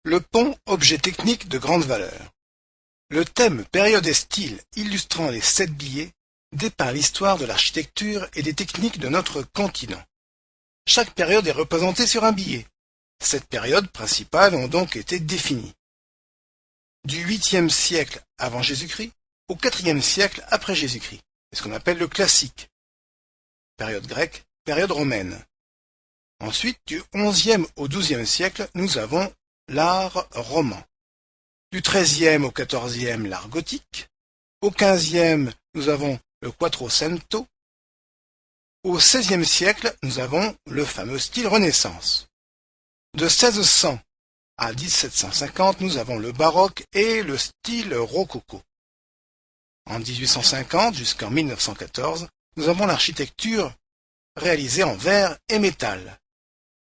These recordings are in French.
Le pont, objet technique de grande valeur. Le thème période et style illustrant les 7 billets dépeint l'histoire de l'architecture et des techniques de notre continent. Chaque période est représentée sur un billet. 7 périodes principales ont donc été définies. Du 8e siècle avant Jésus-Christ au 4e siècle après Jésus-Christ. C'est ce qu'on appelle le classique. Période grecque, période romaine. Ensuite, du 11e au 12e siècle, nous avons l'art roman. Du 13e au 14e, l'art gothique. Au 15e, nous avons le Quattrocento. Au 16e siècle, nous avons le fameux style Renaissance. De 1600 à 1750, nous avons le baroque et le style rococo. En 1850 jusqu'en 1914, nous avons l'architecture réalisée en verre et métal.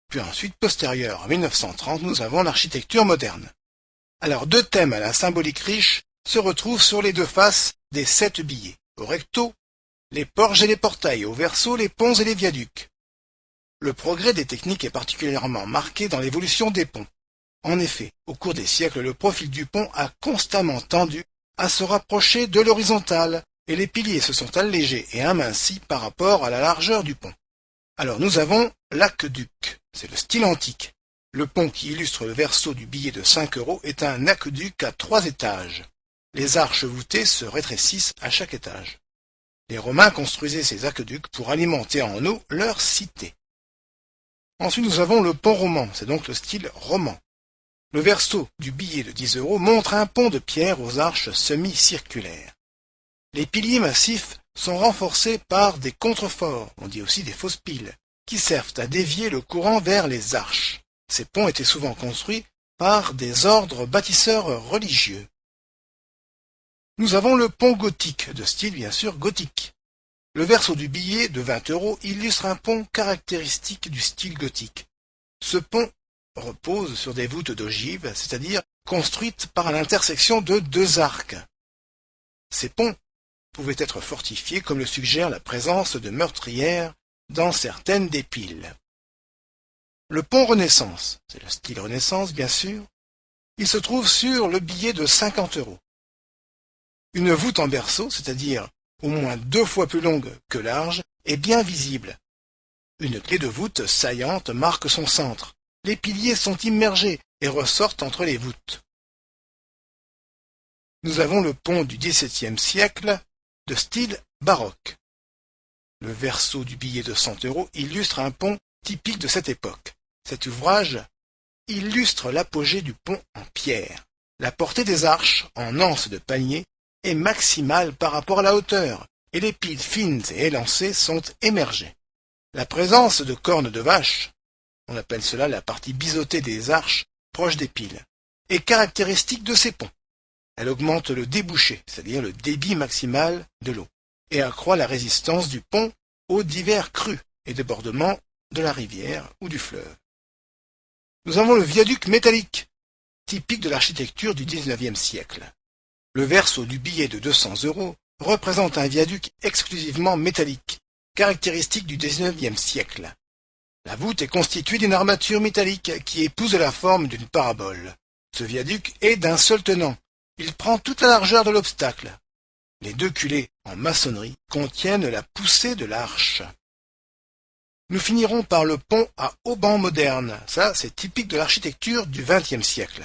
Puis ensuite, postérieur, en 1930, nous avons l'architecture moderne. Alors, 2 thèmes à la symbolique riche se retrouvent sur les 2 faces des 7 billets. Au recto, les porches et les portails, au verso, les ponts et les viaducs. Le progrès des techniques est particulièrement marqué dans l'évolution des ponts. En effet, au cours des siècles, le profil du pont a constamment tendu à se rapprocher de l'horizontale et les piliers se sont allégés et amincis par rapport à la largeur du pont. Alors nous avons l'aqueduc, c'est le style antique. Le pont qui illustre le verso du billet de 5 € est un aqueduc à 3 étages. Les arches voûtées se rétrécissent à chaque étage. Les Romains construisaient ces aqueducs pour alimenter en eau leur cité. Ensuite nous avons le pont roman, c'est donc le style roman. Le verso du billet de 10 € montre un pont de pierre aux arches semi-circulaires. Les piliers massifs sont renforcés par des contreforts, on dit aussi des fausses piles, qui servent à dévier le courant vers les arches. Ces ponts étaient souvent construits par des ordres bâtisseurs religieux. Nous avons le pont gothique, de style bien sûr gothique. Le verso du billet de 20 € illustre un pont caractéristique du style gothique. Ce pont repose sur des voûtes d'ogives, c'est-à-dire construites par l'intersection de 2 arcs. Ces ponts pouvaient être fortifiés comme le suggère la présence de meurtrières dans certaines des piles. Le pont Renaissance, c'est le style Renaissance bien sûr, il se trouve sur le billet de 50 €. Une voûte en berceau, c'est-à-dire au moins 2 fois plus longue que large, est bien visible. Une clé de voûte saillante marque son centre. Les piliers sont immergés et ressortent entre les voûtes. Nous avons le pont du XVIIe siècle de style baroque. Le verso du billet de 100 € illustre un pont typique de cette époque. Cet ouvrage illustre l'apogée du pont en pierre. La portée des arches en anse de panier est maximale par rapport à la hauteur et les piles fines et élancées sont émergées. La présence de cornes de vache, on appelle cela la partie biseautée des arches proches des piles, est caractéristique de ces ponts. Elle augmente le débouché, c'est-à-dire le débit maximal de l'eau, et accroît la résistance du pont aux divers crues et débordements de la rivière ou du fleuve. Nous avons le viaduc métallique, typique de l'architecture du XIXe siècle. Le verso du billet de 200 € représente un viaduc exclusivement métallique, caractéristique du XIXe siècle. La voûte est constituée d'une armature métallique qui épouse la forme d'une parabole. Ce viaduc est d'un seul tenant. Il prend toute la largeur de l'obstacle. Les 2 culées en maçonnerie contiennent la poussée de l'arche. Nous finirons par le pont à haubans moderne. Ça, c'est typique de l'architecture du XXe siècle.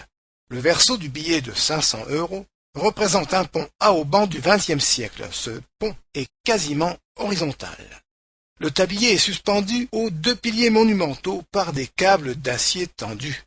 Le verso du billet de 500 € représente un pont à haubans du XXe siècle. Ce pont est quasiment horizontal. Le tablier est suspendu aux 2 piliers monumentaux par des câbles d'acier tendus.